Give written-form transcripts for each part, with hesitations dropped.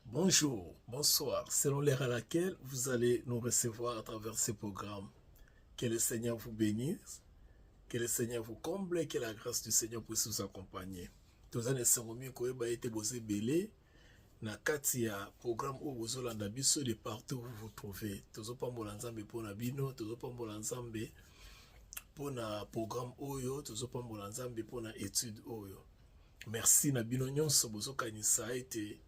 Bonjour, bonsoir, selon l'heure à laquelle vous allez nous recevoir à travers ce programme. Que le Seigneur vous bénisse, que le Seigneur vous comble et que la grâce du Seigneur puisse vous accompagner. Tous les sangomie koyeba été bosé belé na kati ya programme où vous olanda biso de partout où vous vous trouvez. Tozo pambola nzambe pona bino, tozo pambola nzambe pona programme oyo, tozo pambola nzambe pona étude oyo. Merci na bino nyonso bozo kanisa ete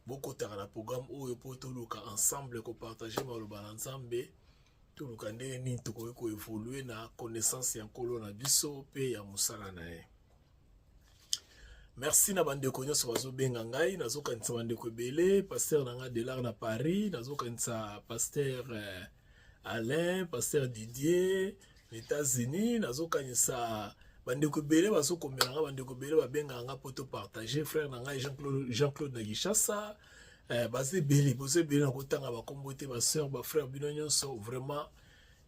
bokotaka na programme oyo po toluka ensemble kopartage maloba na nzambe toluka ndenge nini tokoki koevolue na connaissance ya nkolo na biso mpe ya mosala na ye. Merci na bandeko nyonso bazobenga ngai, nazokanisa bandeko ebele, paster na nga Delar na Paris, nazokanisa paster Alain, paster Didier na États-Unis, nazokanisa bandeko ebele bazokomela nga, bandeko ebele babengaka nga po topartage, frère na ngai Jean-Claude na Gishasa, baza ebele, boza ebele na kotanga bakombo te basœur bafrère bino nyonso, vraiment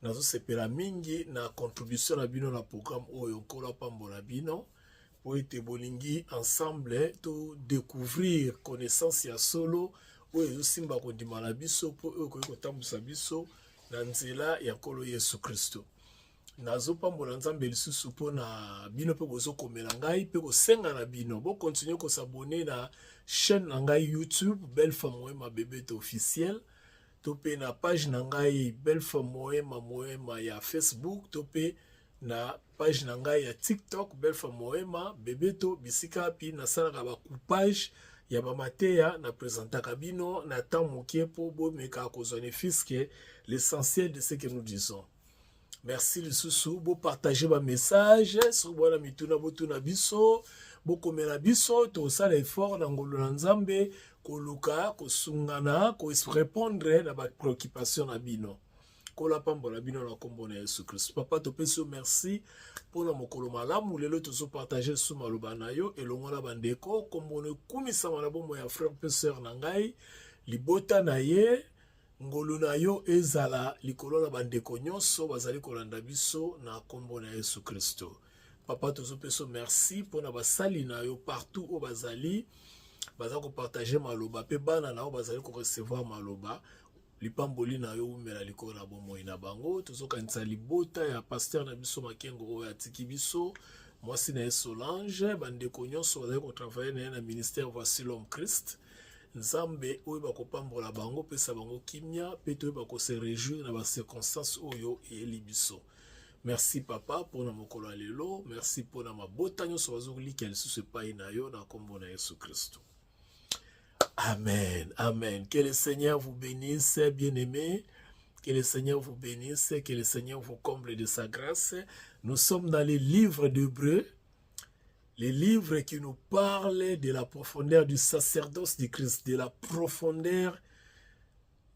nazosepela mingi na contribution na bino na programme oyo nkolo apambola bino po ete bolingi ensemble to découvrir connaissance ya solo oyo ezosimba kondima na biso po oyo koki kotambwisa biso na nzela ya nkolo Yesu Kristo. Nazopambola nzambe lisusu mpo na bino mpe bozokomela ngai mpe kosenga na bino bokontinue kosabone na chaîne na ngai YouTube Belle Femme Moema Bebeto officiel, to pe na page na ngai Belle Femme Moema ya Facebook, to pe na page na ngai ya TikTok Belle Femme Moema Bebeto bisika pi nasalaka bacoupage ya bamateya na présentaka bino na temps mokie po bomeka kozwa fiske l'essentiel de ce que nous disons. Merci lisusu, bo partager ba message sur bona mituna botuna biso, bo komela biso to sala effort na ngolo na nzambe ko luka ko sungana ko répondre na ba préoccupation na bino. Ko la pambola bino na kombo na Yesu Christ. Papa to peso merci pour na mokolo malamu lelo tozo partager su maloba na yo elongo na bandeko kombo ne kumisa na bomo ya frère peseur na ngai libota na ye ngolo na yo ezala likolo na bandeko nyonso bazali kolanda biso na kombo na Yesu Kristo. Papa tozo peso merci pona basali na yo partout o bazali baza ko partager maloba pe bana na o bazali ko recevoir maloba lipamboli na yo umela likolo na bomoi na bango tozo kanisa libota ya pasteur na biso makengo o atiki biso mwasi na Solange bandeko nyonso bazali ko travailler na ministère Voici l'homme Christ. Nzambe oyo bakopambola bango pesa bango kimia pe to bako se réjouir na ba circonstances oyo eyeli biso. Merci papa pour na mokolo lelo, merci pour na mabota nyonso bazolika lisusu epai na yo na kombo na Yesu Kristo. Amen, amen. Que le Seigneur vous bénisse, bien-aimés. Que le Seigneur vous bénisse, que le Seigneur vous comble de sa grâce. Nous sommes dans les livres d'Hébreux. Les livres qui nous parlent de la profondeur du sacerdoce de Christ, de la profondeur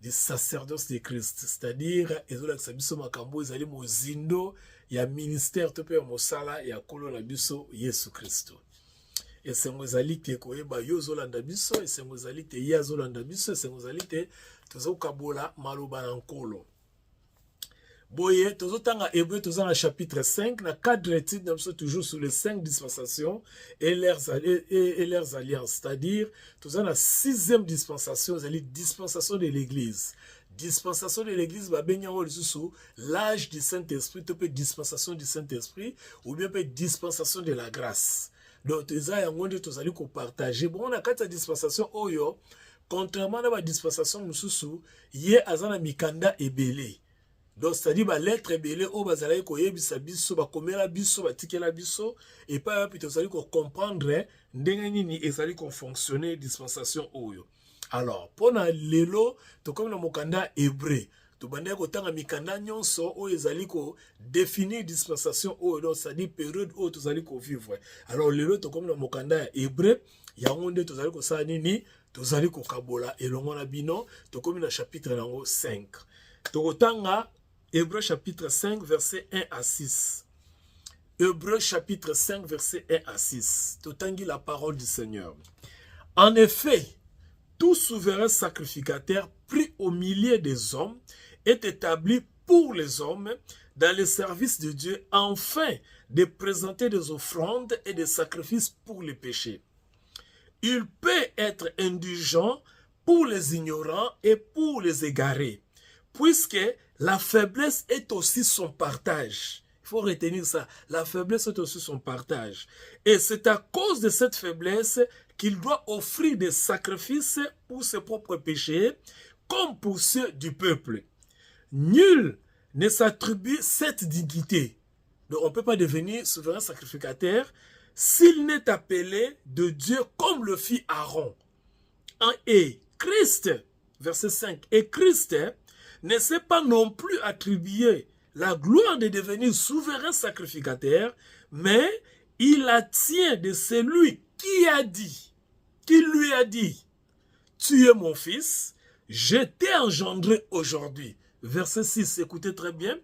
du sacerdoce de Christ. C'est-à-dire, il y a ministère mosala ya kolo na biso Yesu Christo. Et c'est ngozali te koyeba yo zolanda biso, et c'est ngozali te ya zolanda biso, et c'est ngozali te tozo kabola maloba na nkolo. Boye, tozotanga Hébreu, tozanga chapitre 5, na cadre étude, nous sommes toujours sur les 5 dispensations et leurs alliances. C'est-à-dire, tozanga la 6e dispensation, c'est-à-dire dispensation de l'Église. Dispensation de l'Église, l'âge du Saint-Esprit, dispensation du Saint-Esprit, ou bien dispensation de la grâce. Donc, tozali ko partager. Bon, on a 4 dispensations, oyo, contrairement à la dispensation, nous yé azana mikanda ebele. Donc, c'est-à-dire, ba lettre ebele, o bazali ko yebisa biso, ba komela biso, ba tikela biso, et pas puis tozali ko comprendre, ndenge nini ezali ko fonctionner dispensation oyo. Alors, pona lelo, to comme na mokanda hébreu, to bande ko tanga mikanda nyonso o ezali ko définir dispensation oyo, donc c'est-à-dire période o tozali ko vivre. Alors, lelo to comme na mokanda hébreu, yango nde tozali ko sala nini, tozali ko kabola elongo na bino, to comme na chapitre nango 5. To kotanga Hébreux chapitre 5, verset 1 à 6. Hébreux chapitre 5, verset 1 à 6. Totangi la parole du Seigneur. En effet, tout souverain sacrificateur pris au milieu des hommes est établi pour les hommes dans le service de Dieu afin de présenter des offrandes et des sacrifices pour les péchés. Il peut être indulgent pour les ignorants et pour les égarés, puisque la faiblesse est aussi son partage. Il faut retenir ça. La faiblesse est aussi son partage. Et c'est à cause de cette faiblesse qu'il doit offrir des sacrifices pour ses propres péchés, comme pour ceux du peuple. Nul ne s'attribue cette dignité. Donc on ne peut pas devenir souverain sacrificateur s'il n'est appelé de Dieu comme le fit Aaron. Et Christ, verset 5, et Christ ne s'est pas non plus attribué la gloire de devenir souverain sacrificateur, mais il la tient de celui qui lui a dit, tu es mon fils, je t'ai engendré aujourd'hui. Verset 6, écoutez très bien.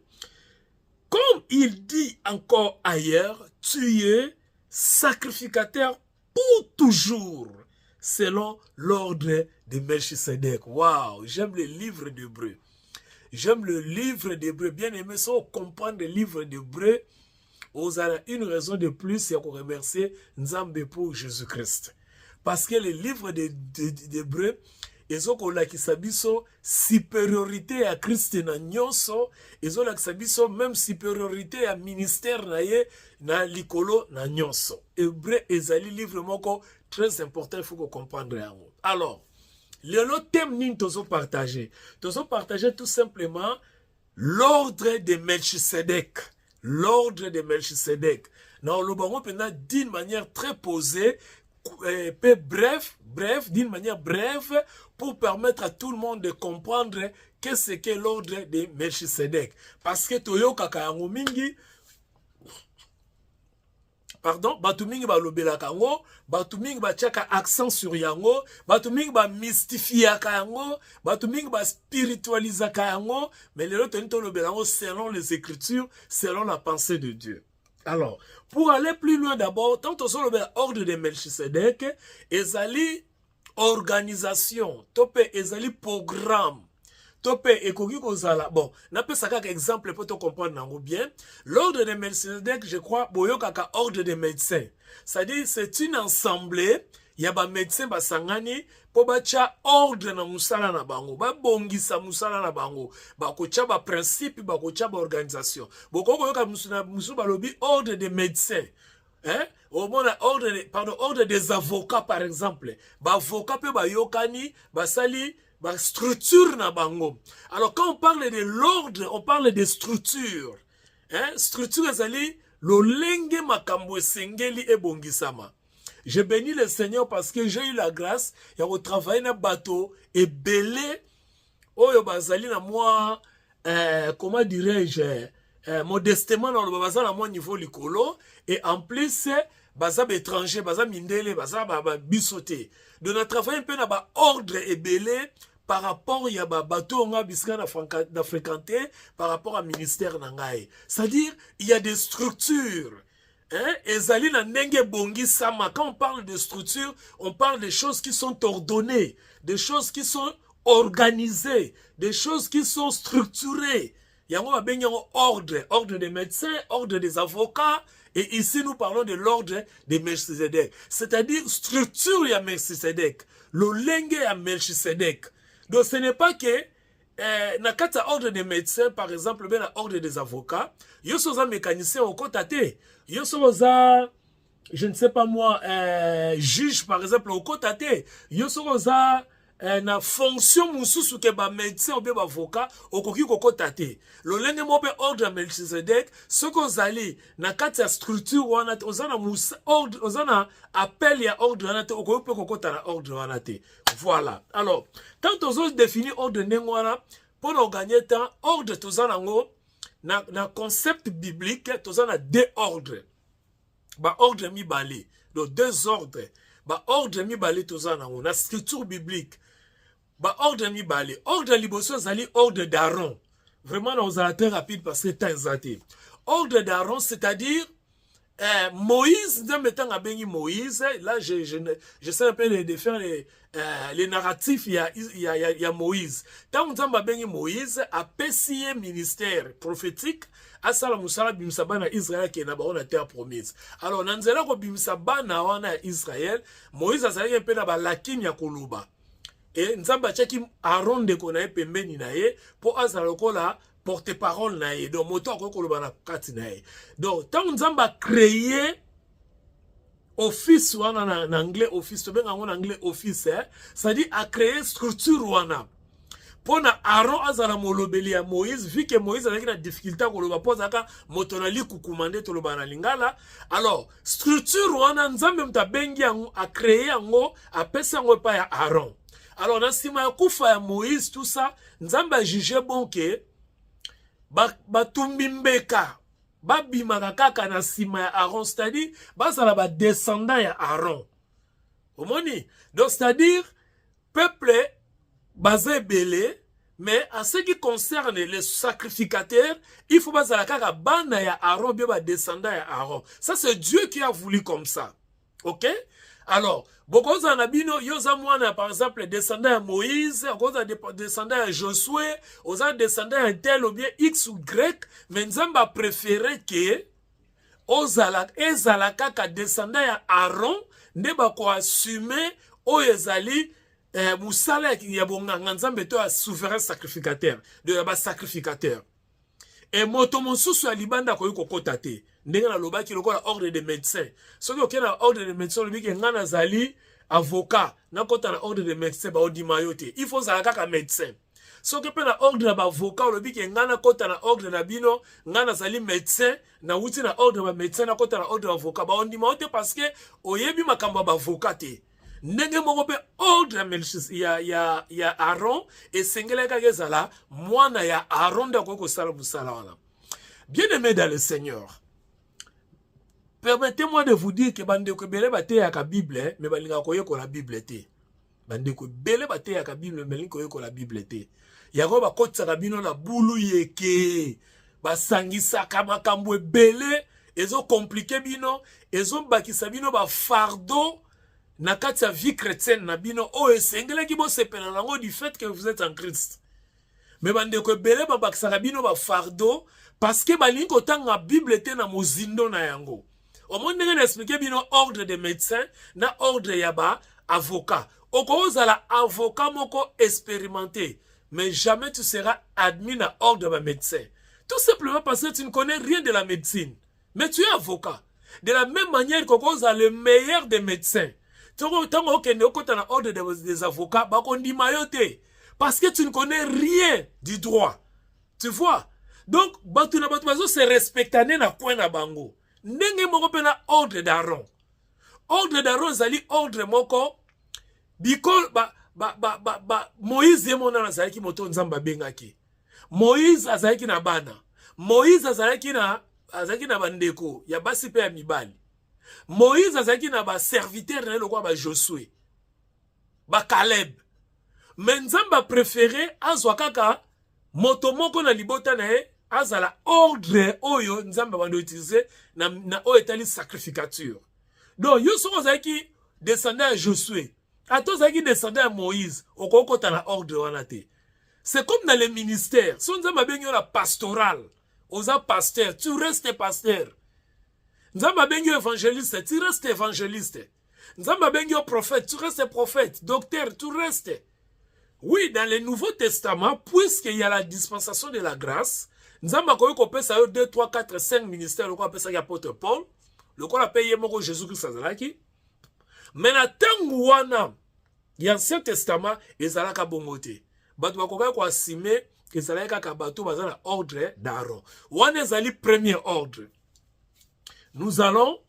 Comme il dit encore ailleurs, tu es sacrificateur pour toujours, selon l'ordre de Melchisedec. Waouh, j'aime le livre d'Hébreu. J'aime le livre d'Hébreu. Bien aimé, si on comprend le livre d'Hébreu, vous avez une raison de plus, c'est qu'on remercie Nzambe pour Jésus-Christ. Parce que le livre d'Hébreu, ils ont la supériorité à Christ na nyonso, ils ont la même supériorité à ministère na likolo na nyonso. Hébreu ezali livre moko très important, il faut qu'on comprendre. Alors, le thème ni tozo partager tout simplement l'ordre de Melchisedec. L'ordre de Melchisedec. Non, le bango pendant d'une manière très posée, bref, d'une manière brève, pour permettre à tout le monde de comprendre qu'est-ce qu'est l'ordre de Melchisedec. Parce que Toyo Kakayango Mingi, pardon, Batumingi ba lobela kango, Batumingi ba tchaka accent sur yango, Batumingi ba mystifia kango, Batumingi ba spiritualisa kango, mais les autres to lobela selon les Écritures, selon la pensée de Dieu. Alors, pour aller plus loin d'abord, tant que sur l'ordre de Melchisedec, ezali organisation, topé ezali programme, topé ekoki kozala. Bon, n'a pas ça comme exemple pour te comprendre bien. L'ordre de Melchisedec, je crois, boyo kaka ordre de médecins. C'est-à-dire, c'est une assemblée. Il y a des médecins qui sangani pour bacha ordre na musala na bango, ba bongisa musala na bango, ba kocha ba principe, ba kocha ba organisation. Boko koyoka musu balobi ordre des médecins. Hein? Au moins ordre des avocats par exemple. Ba avocat pe ba yokani, ba sali, ba structure na bango. Alors quand on parle de l'ordre, on parle de structure. Hein? Structure ezali lolenge makambo esengeli e bongisama. Je bénis le Seigneur parce que j'ai eu la grâce de travailler dans le bateau et belé. Oyo bazali na moi, comment dirais-je, modestement dans le bazar à moi niveau likolo. Et en plus, bazab étranger, bazab mindele, bazab bisoté. Donc on a travaillé un peu dans l'ordre et belé par rapport à bateau on a bisca na fréquenté par rapport au ministère nangai. C'est-à-dire, il y a des structures. Ezali na ndenge bongi sama. Quand on parle de structure, on parle des choses qui sont ordonnées, des choses qui sont organisées, des choses qui sont structurées. Yango ba benyango ordre des médecins, ordre des avocats, et ici nous parlons de l'ordre de Melchisedec. C'est-à-dire structure ya Melchisedec, le lenge ya Melchisedec. Donc ce n'est pas que na kata ordre des médecins, par exemple, ben na ordre des avocats, yo soza mécanicien au côté, yo soza, je ne sais pas moi, juge par exemple au côté, yo soza na fonction mususu ke ba médecin ou bien ba avocat au koki koko tate. Le lenge mo be ordre Melchisedec, ce qu'on zali na kata structure wana ozana ordre, ozana appel ya ordre wana te au koki koko ta na ordre wana te. Voilà. Alors, quand on définit ordre nengwana, pour nous gagner temps, ordre tozanango, na concept biblique, tozana deux ordres. Ba ordre mi balé. Donc deux ordres. Ba ordre mi balé tozanango, na scripture biblique. Ba ordre mi balé. Ordre liboso zali ordre d'Aaron. Vraiment, on a très rapide parce que temps zaté. Ordre d'Aaron, c'est-à-dire Moïse, dans le temps à Moïse, là je sais un peu de faire les narratifs, il y a Moïse. Tant que nous Moïse a payé ministère prophétique à Salam Moussala Bimsabana Israël qui est dans la terre promise. Alors, Nanzela ko Bimsabana wana Israël, Moïse a sali un peu dans la lakin ya koluba. et nzamba tchaki Aaron de konae pembeni na ye po azala lokola porte-parole na ye. Donc moto akoko koloba na kati na ye. Donc tant nzamba créer office wana na anglais office, to benga en anglais office, ça dit à créer structure wana. Pona Aaron azala molobeli ya Moïse, vu que Moïse a une difficulté koloba pozaka motonali kukumande to loba na lingala. Alors structure wana nzambe mta bengi yango a créer yango a pesa yango pa ya Aaron. Alors dans sima ya kufa ya Moïse tout ça, nzambe a jugé bon que batumbi mbeka babimaka kaka na sima ya Aaron, c'est-à-dire bazala ba descendant ya Aaron. Omoni? Donc c'est-à-dire peuple basé belé, mais en ce qui concerne les sacrificateurs, il faut pas que bana ya Aaron bien ba descendant ya Aaron. Ça c'est Dieu qui a voulu comme ça. OK? Alors, beaucoup zanabino yoza mwana par exemple descendant ya Moïse, oza descendant ya Josué, oza descendant ya tel ou bien X ou Y, mais nzamba préféré que ozala ezala kaka descendant ya Aaron nde ba ko assumer o ezali musala ya bonganga nzambe to ya souverain sacrificateur de ba sacrificateur. Et moto mosusu ya libanda ko kokota te ndenge na lobaki lokola ordre de médecins. Soki okena ordre de médecins lobiki ngana zali avocat na kota na ordre de médecins ba odima yote. Il faut zala kaka médecin. Soki pe na ordre ba avocat lobiki ngana kota na ordre na bino ngana zali médecin na wuti na ordre ba médecin na kota na ordre avocat ba ondima yote parce que oyebi makambo ba avocat te. Ndenge moko pe ordre ya Aaron esengela kaka ezala mwana ya Aaron de ko sala musala wana. Bien-aimé dans le Seigneur, permettez-moi de vous dire que bandeko bele bate ya ka Bible mais balinga koyeko la Bible te. Bandeko bele bate ya ka Bible mais balinga koyeko la Bible te. Yako ba kotsa bino na bulu yeke basangisa makambo ebele ezo compliqué bino ezo bakisa bino ba fardeau na kati ya vie chrétienne na bino o esengela ki bo sepela nango du fait que vous êtes en Christ. Mais bandeko bele ba bakisa bino ba fardeau parce que balingi kotanga Bible te na mozindo na yango. Au moins ndenge na expliquer bino ordre de médecin na ordre ya ba avocat. Okozala avocat moko expérimenté, mais jamais tu seras admis na ordre de médecin. Tout simplement parce que tu ne connais rien de la médecine. Mais tu es avocat. De la même manière qu'okozala le meilleur des médecins. Tango okende okota na ordre des avocats, bakondima yo te. Parce que tu ne connais rien du droit. Tu vois? Donc, batu na batu bazo se respectane na coin na bango. Ndenge moko pe na ordre d'Aaron. Ordre d'Aaron zali ordre moko bikol Moïse yemona na zalaki moto nzamba bengaki. Moïse azalaki na bana. Moïse azalaki na bandeko ya basi pe ya mibali. Moïse azalaki na ba serviteur na lokwa ba Josué. Ba Caleb. Mais nzamba préféré azwa kaka moto moko na libota na ye azala ordre oyo nzamba bando utiliser na o etali sacrificature. Donc yo so ozaki descendant à Josué. Ato zaki descendant à Moïse, okokota na ordre wana te. C'est comme dans les ministères. Si nzamba bengi la pastoral, oza pasteur, tu restes pasteur. Nzamba bengi évangéliste, tu restes évangéliste. Nzamba bengi prophète, tu restes prophète. Docteur, tu restes. Oui, dans le Nouveau Testament, puisqu'il y a la dispensation de la grâce, Nzamba koyo kopesa yo 2, 3, 4, 5 ministères, le quoi appelle ça apôtre Paul, le quoi appelle yemoko Jésus-Christ azalaki. Mais na tangu wana, l'Ancien Testament, ezalaka bongote. Batu bakoka ko asime, ezalaka ka batu bazana ordre d'Aaron. Wana ezali premier ordre. Nous allons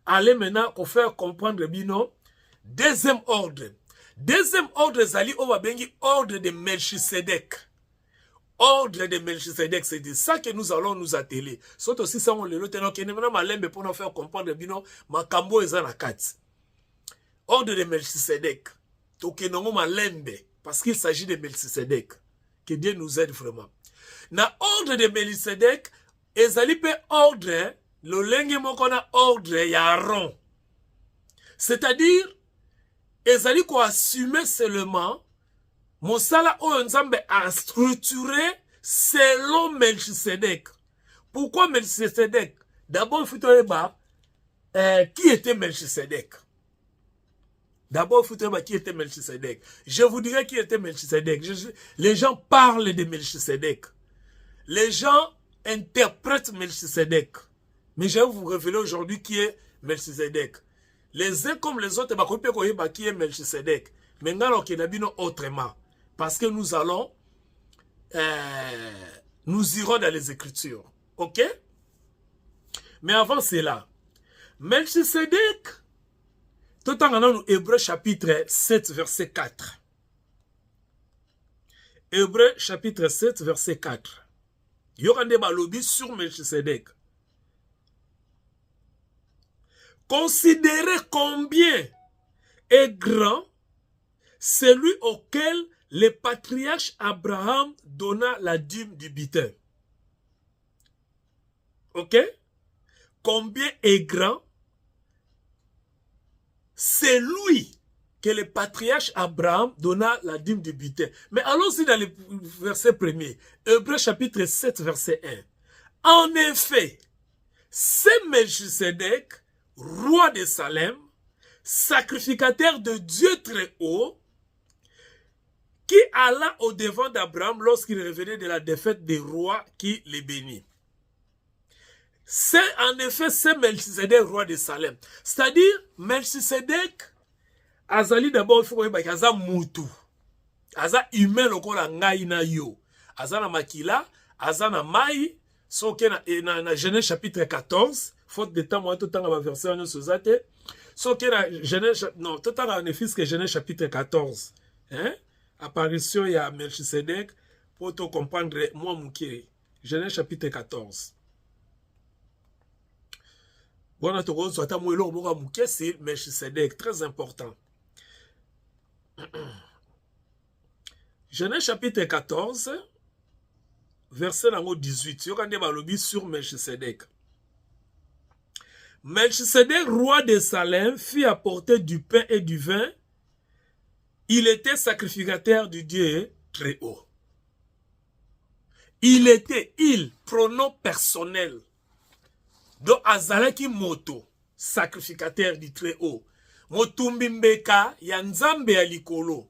aller maintenant pour faire comprendre bino deuxième ordre. Deuxième ordre ezali obabengi ordre de Melchisedec. Ordre de Melchisedec, c'est de ça que nous allons nous atteler. Soit aussi ça on le loteno kene maintenant malembe pour nous faire comprendre bino makambo ezana kati. Ordre de Melchisedec. Tokenongo malembe parce qu'il s'agit de Melchisedec. Que Dieu nous aide vraiment. Na ordre de Melchisedec ezali pe ordre le lenge moko na ordre ya Aaron. C'est-à-dire ezali ko assumer seulement mosala oyo nzambe a structuré selon Melchisedec. Pourquoi Melchisedec? D'abord il faut savoir qui était Melchisedec. D'abord, il faut savoir qui était Melchisedec. Je vous dirai qui était Melchisedec. Les gens parlent de Melchisedec. Les gens interprètent Melchisedec. Mais je vais vous révéler aujourd'hui qui est Melchisedec. Les uns comme les autres, qui est Melchisedec. Mais nous allons autrement. Parce que nous allons, nous irons dans les Écritures. Ok? Mais avant cela, Melchisedec, tout en allant Hébreu chapitre 7, verset 4. Hébreu chapitre 7, verset 4. Il y aura des balobis sur Melchisedec. Considérez combien est grand celui auquel le patriarche Abraham donna la dîme du butin. Ok? Combien est grand celui que le patriarche Abraham donna la dîme du butin. Mais allons-y dans le verset premier. Hébreu chapitre 7, verset 1. En effet, c'est Melchisedec, roi de Salem, sacrificateur de Dieu très haut, qui alla au devant d'Abraham lorsqu'il revenait de la défaite des rois qui les bénit. C'est en effet c'est Melchisedec, roi de Salem. C'est-à-dire, Melchisedec, azali d'abord, il faut que aza mutu. Aza humain lokola ngai na yo. Aza na makila, aza na mai, soke na Genèse chapitre 14, faute de temps, moi tout temps ma verset on se zate. Soke na Genèse, non, tout temps en effet que Genèse chapitre 14. Hein? Apparition il y a Melchisedec, pour te comprendre, moi moukiri. Genèse chapitre 14. Bon, c'est Melchisedec, très important. Genèse chapitre 14, verset 18. Sur Melchisedec. Melchisedec, roi de Salem, fit apporter du pain et du vin. Il était sacrificateur du Dieu très haut. Il, pronom personnel. Donc, azalaki moto, sacrificateur du très haut. Motumbi mbeka, yanzambe ya likolo.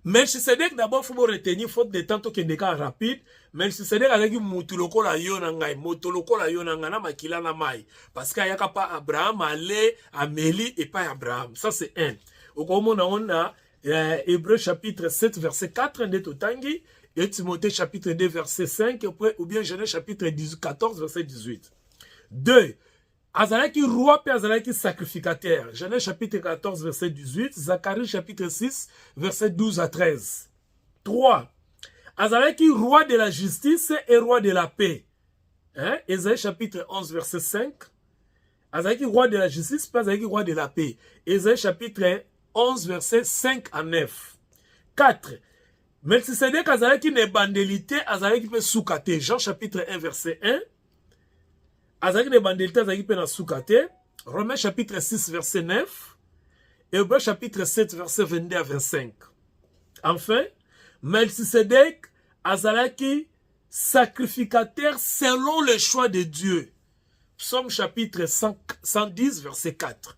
Melchisedec, d'abord, il faut retenir, faute de temps que des cas rapides. Melchisedec azalaki moto lokola yonangai, moto lokola yonangana makila na mai. Parce qu'il y a pas Abraham, Ale, Amélie et pas Abraham. Ça, c'est un. Au moment on a Hébreu chapitre 7, verset 4, de Totangi. Et Timothée chapitre 2 verset 5 ou bien Genèse chapitre 14 verset 18. 2. Azalaki roi et Azalaki sacrificateur. Genèse chapitre 14 verset 18. Zacharie chapitre 6 verset 12 à 13. 3. Azalaki roi de la justice et roi de la paix. Hein? Ésaïe chapitre 11 verset 5. Azalaki roi de la justice et Azalaki roi de la paix. Ésaïe chapitre 11 verset 5 à 9. 4. Melchisedec azalaki ne bandelité azalaki pe soukate. Jean chapitre 1 verset 1. Azalaki ne bandelité azalaki pe na soukate. Romains chapitre 6 verset 9. Hébreux chapitre 7 verset 22 à 25. Enfin, Melchisedec azalaki sacrificateur selon le choix de Dieu. Psaume chapitre 110 verset 4.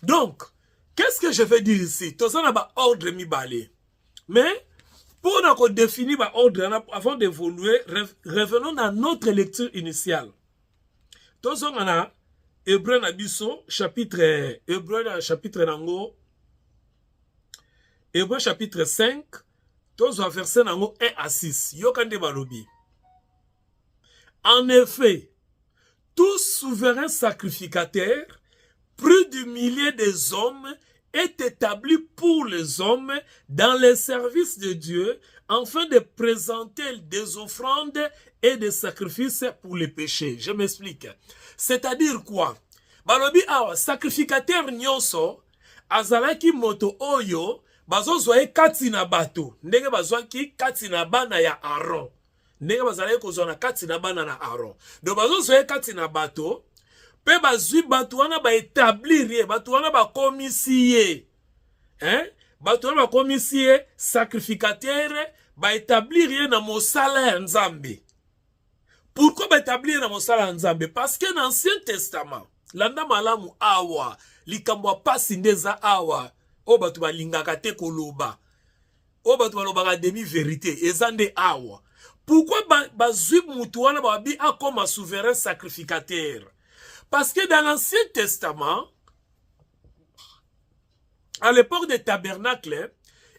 Donc, qu'est-ce que je veux dire ici? Tout ça n'a pas ordre mi balé. Mais pour nous définir l'ordre, avant d'évoluer, revenons à notre lecture initiale. Tous on a Hébreu chapitre Hébreu chapitre 5, tous on verset 1 à 6. Yokande balobi. En effet, tout souverain sacrificateur, plus du millier des hommes, est établi pour les hommes dans les services de Dieu afin de présenter des offrandes et des sacrifices pour les péchés. Je m'explique. C'est-à-dire quoi? Balobi awa sacrificateur nyonso azalaki moto oyo bazozwa kati na bato ndenge bazwaki kati na bana ya Aaron ndenge bazalaki kozwa na kati na bana na Aaron donc bazozwa kati na bato pe bazwi bato wana ba établir ye bato wana ba komisi ye hein bato wana ba komisi ye sacrificateur ba établir ye na mosala ya Nzambe. Pourquoi ba établir na mosala ya Nzambe? Parce que dans l'Ancien Testament landa malamu awa likambo ya pasi nde eza awa oyo bato balingaka te koloba oyo bato balobaka demi vérité eza nde awa. Pourquoi bazwi mutu wana babi akoma souverain sacrificateur? Parce que dans l'Ancien Testament, à l'époque des tabernacles,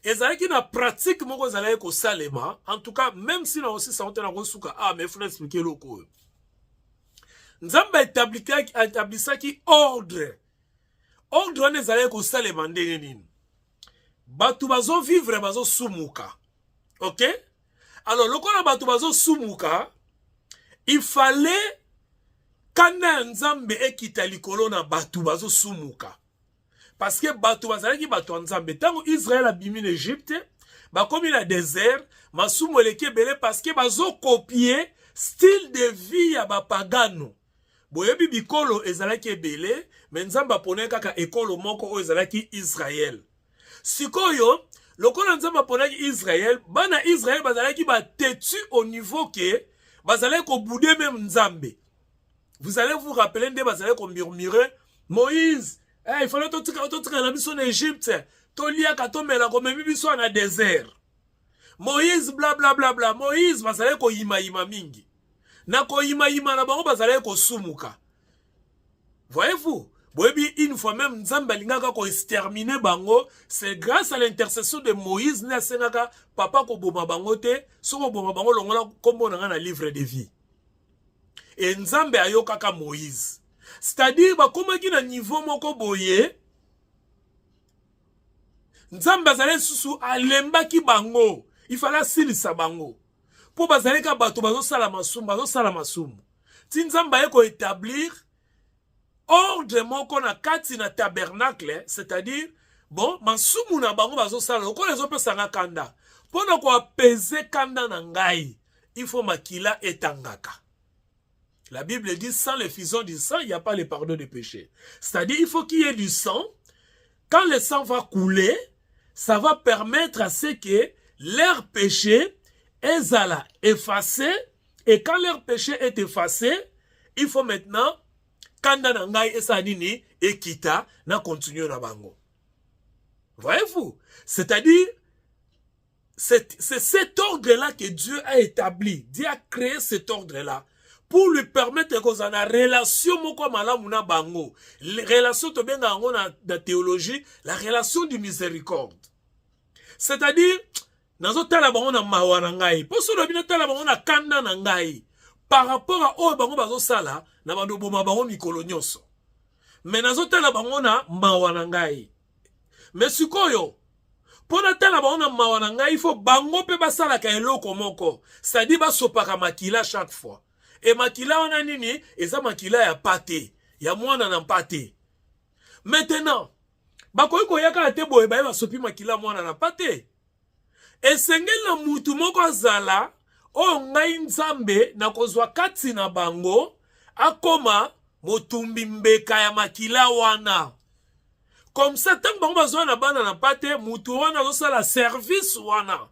ezalaki na pratique moko ezalaki kosalema, en tout cas même si na aussi ça on tena kosuka mais faut expliquer loko. Nzambe établisaki ordre wana ezalaki kosalema ndenge nini? Batu bazo vivre bazo sumuka. OK? Alors lokola batu bazo sumuka, il fallait kanda nzambe ekita likolo na batu bazo sumuka. Parce que batu bazalaki batu nzambe. Tango Israël a bimi l'Égypte, bakomi na désert, masumu eleki ebele parce que bazo copier style de vie ya bapagano. Boyebi bikolo ezalaki ebele, mais nzambe apone kaka ekolo moko oyo ezalaki Israël. Sikoyo, lokola nzambe aponaki Israël, bana Israël bazalaki batetu au niveau que bazalaki kobouder même nzambe. Vous allez vous rappeler de bazalaki komurmurer Moïse, il fallait totika na biso na Égypte, toliaka tomela komemi biso na désert. Moïse bla bla bla bla, Moïse bazalaki koyima mingi. Na koyima na bango bazalaki kosumuka. Voyez-vous? Une fois même Nzambe alingaka ko exterminer bango, c'est grâce à l'intercession de Moïse na sengaka papa ko boma bango te, soko boma bango longola kombo na livre de vie. Et Nzambe ayokaka Moïse. C'est-à-dire bakomaki na niveau moko boye, Nzambe azale susu alembaki bango, il fallait silisa bango. Po bazaleka bato bazo sala masumu. Ti Nzambe ayeko établir ordre moko na kati na tabernacle, c'est-à-dire bon masumu na bango bazo sala ko les autres sanga kanda. Pona ko apaiser kanda na ngai, il faut makila etangaka. La Bible dit sans l'effusion du sang, il n'y a pas le pardon des péchés. C'est-à-dire il faut qu'il y ait du sang. Quand le sang va couler, ça va permettre à ce que leur péché est effacé, et quand leur péché est effacé, il faut maintenant kanda na ngai esanini ekita na continuer na bango. Voyez-vous? C'est-à-dire c'est cet ordre-là que Dieu a établi. Dieu a créé cet ordre-là pour lui permettre qu'on a relation moko malamu na bango. Relation to benga ngo na théologie, la relation du miséricorde. C'est-à-dire nazo tala bango na mawa na ngai. Poso lo bina tala bango na kanda na ngai. Par rapport à oyo bango bazo sala na bando boma bango mikolo nyonso. Mais nazo tala bango na mawa na ngai. Mais sikoyo pona tala bango na mawa na ngai, il faut bango pe basala ka eloko moko. C'est-à-dire basopaka makila chaque fois. Et makila wana nini eza makila ya pate, ya mwana na pate. Maintenant, bakoyi koyaka te boye ba sopi makila mwana na pate. Esengel na mutu moko azala o ngai Nzambe na kozwa kati na bango akoma motumbi mbeka ya makila wana. Comme ça tant bango bazwa na bana na pate, mutu wana zo sala service wana.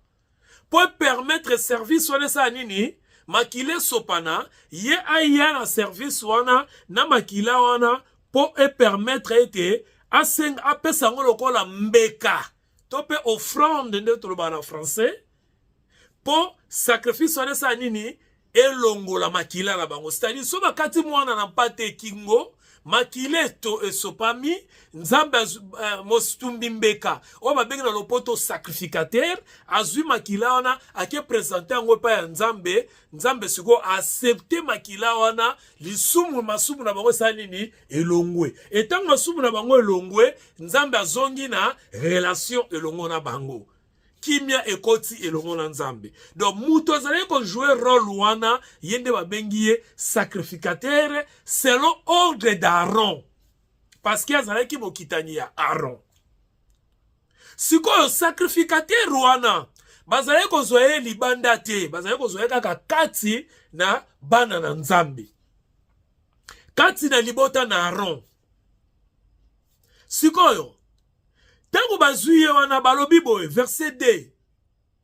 Pour permettre service wana sa nini makile sopana ye aya na service wana na makila wana pour permettre ete aseng apesa ngo lokola mbeka tope offrande nde toloba na français pour sacrifice wana sa nini elongola makila na bango. C'est-à-dire so bakati mwana na pate kingo makile to esopami Nzambe mostumbi mbeka o babengi na lopoto sacrificateur azui makila wana ake présenter ngo pa ya Nzambe siko accepter makila wana lisumu masumu na bango sa nini elongwe. Etango masumu na bango elongwe, Nzambe azongi na relation elongo na bango. Kimia ekoti elongo na Nzambe. Donc muto azali ko jouer rôle wana yende babengi sacrificateur selon ordre d'Aaron. Parce qu'il y a qui mokitani ya Aaron. Siko sacrificateur wana bazali ko zoye libanda te, bazali ko zoye kaka kati na bana na Nzambe. Kati na libota na Aaron. Sikoyo tango bazuye wana balobi boye verset 2.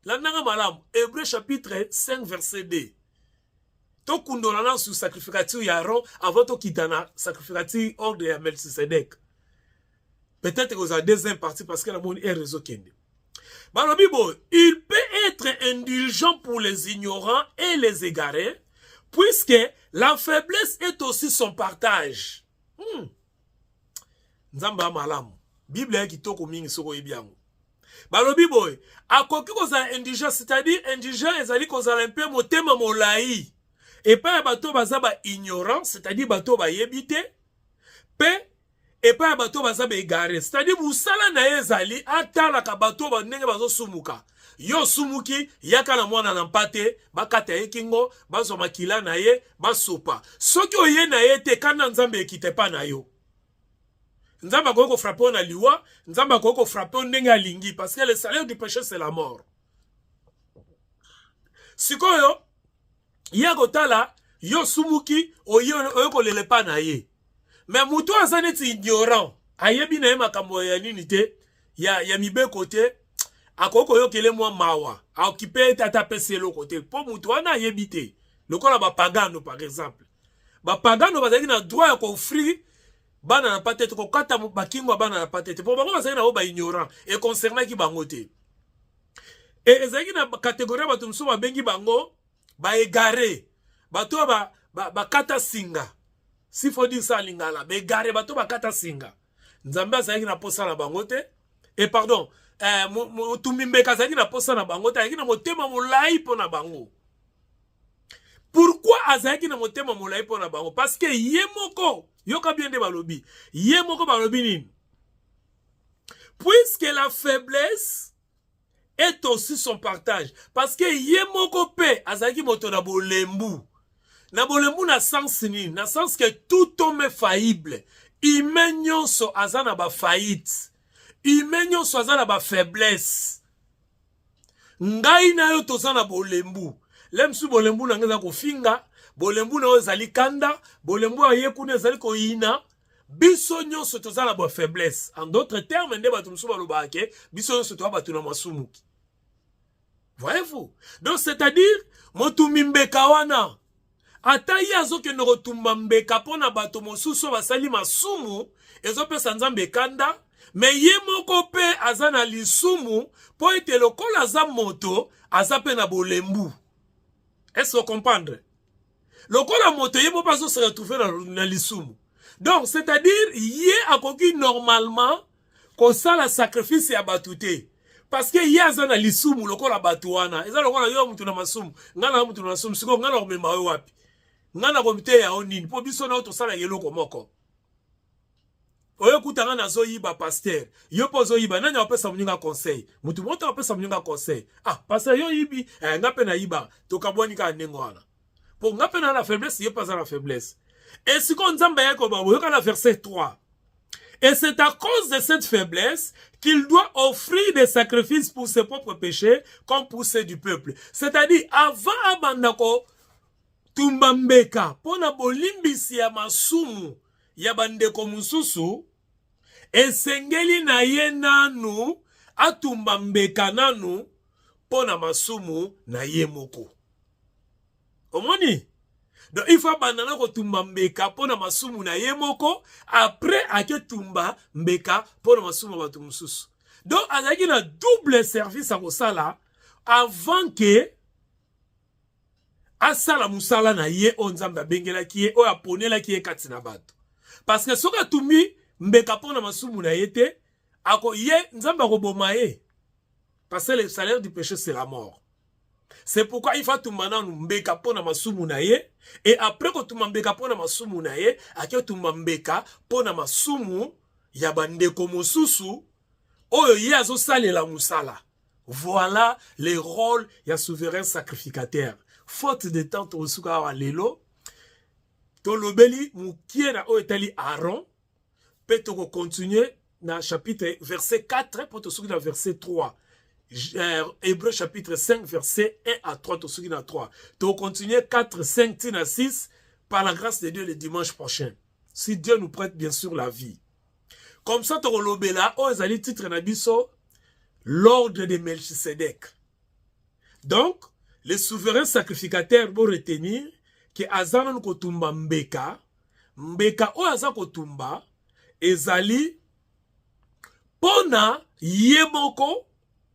La nanga malamu Hébreu chapitre 5 verset 2. To kundolana sur sacrificature ya Aaron avant to kitana sacrificature ordre ya Melchisedek. Peut-être que vous avez deuxième partie parce que la monde est réseau kende. Il peut être indulgent pour les ignorants et les égarés, puisque la faiblesse est aussi son partage. Nzamba malamu. Bible est qui toko mingi soko ibiango. Balobi boy, akoki kozala indulgent, c'est-à-dire indulgent ezali kozala un peu motema molai. Et pas bato bazaba ignorant, c'est-à-dire bato ba yebite, pe et pas bato bazaba égaré, c'est-à-dire musala na ezali atala ka bato ba ndenge bazo sumuka. Yo sumuki yaka na mwana na mpate bakata yekingo bazo makila na ye basopa. Soki oye na ye te kana nzambe ekite pa na yo. Nzamba koko frappé na liwa, nzamba koko frappé ndenge alingi parce que le salaire du péché c'est la mort. Sikoyo yako tala yo sumuki oyo ko lele pa na ye. Mais muto azane ti ignorant, ayebi na ye makambo ya nini te, ya mibe kote, akoko yo kele mwa mawa, aokipe tata pese lo kote, po muto wana ayebi te. Lokola ba pagano par exemple. Ba pagano bazaki na droit ya ko offrir bana na patete ko kata bakingo bana na patete. Po bango bazaki na o ba ignorant et concernant ki bango te. Et ezaki na catégorie ba tumso ba bengi bango ba égaré. Bato ba kata singa. Si faut dire ça lingala, ba égaré bato ba kata singa. Nzambe azaki na posa na bango te. Et pardon, tumimbeka azaki na posa na bango te, azaki na motema molai po na bango. Pourquoi azaki na motema molai po na bango? Parce que yemoko, yoka bien de balobi, yemoko balobi nini? Puisque la faiblesse est aussi son partage. Parce que yemoko pe azaki moto na bolembu. Na bolembu na sens nini? Na sens que tout homme est faillible. Humain nyonso azana ba faillite. Humain nyonso azana ba faiblesse. Ngai na yo tozana bolembu. Lemsu bolembu na ngeza kofinga, bolembu na ozali kanda, bolembu ayekuna ezali koyina, biso nyonso tozala ba faiblesse. En d'autres termes, nde batu musu balobake, biso nyonso toza batu na masumuki. Voyez-vous? Donc c'est-à-dire motumbi mbeka wana ata ye azokende kotumba mbeka pona bato mosusu basali masumu ezopesa nzambe kanda, me ye moko pe aza na lisumu po ete lokola aza moto aza pe na bolembu. Est-ce que vous comprenez? Lokola moto ye mopa se retrouver na lisumu. Donc c'est-à-dire ye akoki normalement kosala sacrifice ya batute. Parce que ye aza na lisumu lokola batu wana. Eza lokola yo mutu na masumu, ngana mutu na masumu, siko ngana komema yo wapi. Ngana komite ya onini, po biso na to sala yeloko moko. Oyo kutanga na zo yiba pasteur. Yo pozo yiba nani apesa muninga conseil. Mutu moto apesa muninga conseil. Ah, pasteur yo yibi, ngape na yiba, to kabwani ka nengo wana. Pour ngape na la faiblesse, ye pas la faiblesse. Et si kon nzamba yako ba, yo kana verset 3. Et c'est à cause de cette faiblesse qu'il doit offrir des sacrifices pour ses propres péchés comme pour ceux du peuple. C'est-à-dire, avant abandako tumbambeka, pona bolimbisi ya masumu ya bandeko mususu, esengeli na ye nanu, atumbambeka nanu, pona masumu na ye moko. Omoni? Donc il faut abandonner ko tumba mbeka pona masumu na ye moko, après ake tumba mbeka pona masumu batu mususu. Donc azaki na double service à kosala avant que asala musala na ye onzamba bengela ki ye o aponela ki ye katina bato. Parce que soka tumi mbeka pona masumu na ye te, ako ye nzamba ko boma ye. Parce que le salaire du péché c'est la mort. C'est pourquoi il faut tumana mbeka pona masumu na ye, et après ko tumambeka pona masumu na ye, ake tumambeka pona masumu ya bandeko mosusu oyo ye azo salela musala. Voilà les rôles ya souverain sacrificateur. Faute de temps to suka wa lelo to lobeli mukie na oyo etali Aaron, pe to ko continuer na chapitre verset 4 pour to suka na verset 3. Hébreu chapitre 5 verset 1 à 3 to suki na 3. To continuer 4 5 tina 6 par la grâce de Dieu le dimanche prochain. Si Dieu nous prête bien sûr la vie. Comme ça to lobela o ezali titre na biso l'ordre de Melchisedec. Donc les souverains sacrificateurs vont retenir que azana ko tumba mbeka o aza ko tumba ezali pona yemoko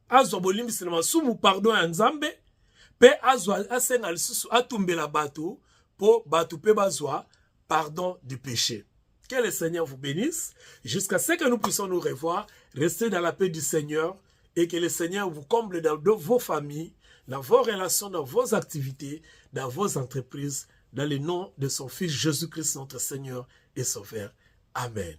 azwa bolimbisi na masumu pardon ya nzambe pe azwa asenga lisusu atumbela bato po bato pe bazwa pardon du péché. Que le Seigneur vous bénisse. Jusqu'à ce que nous puissions nous revoir, restez dans la paix du Seigneur et que le Seigneur vous comble dans vos familles, dans vos relations, dans vos activités, dans vos entreprises, dans le nom de son Fils Jésus-Christ, notre Seigneur et Sauveur. Amen.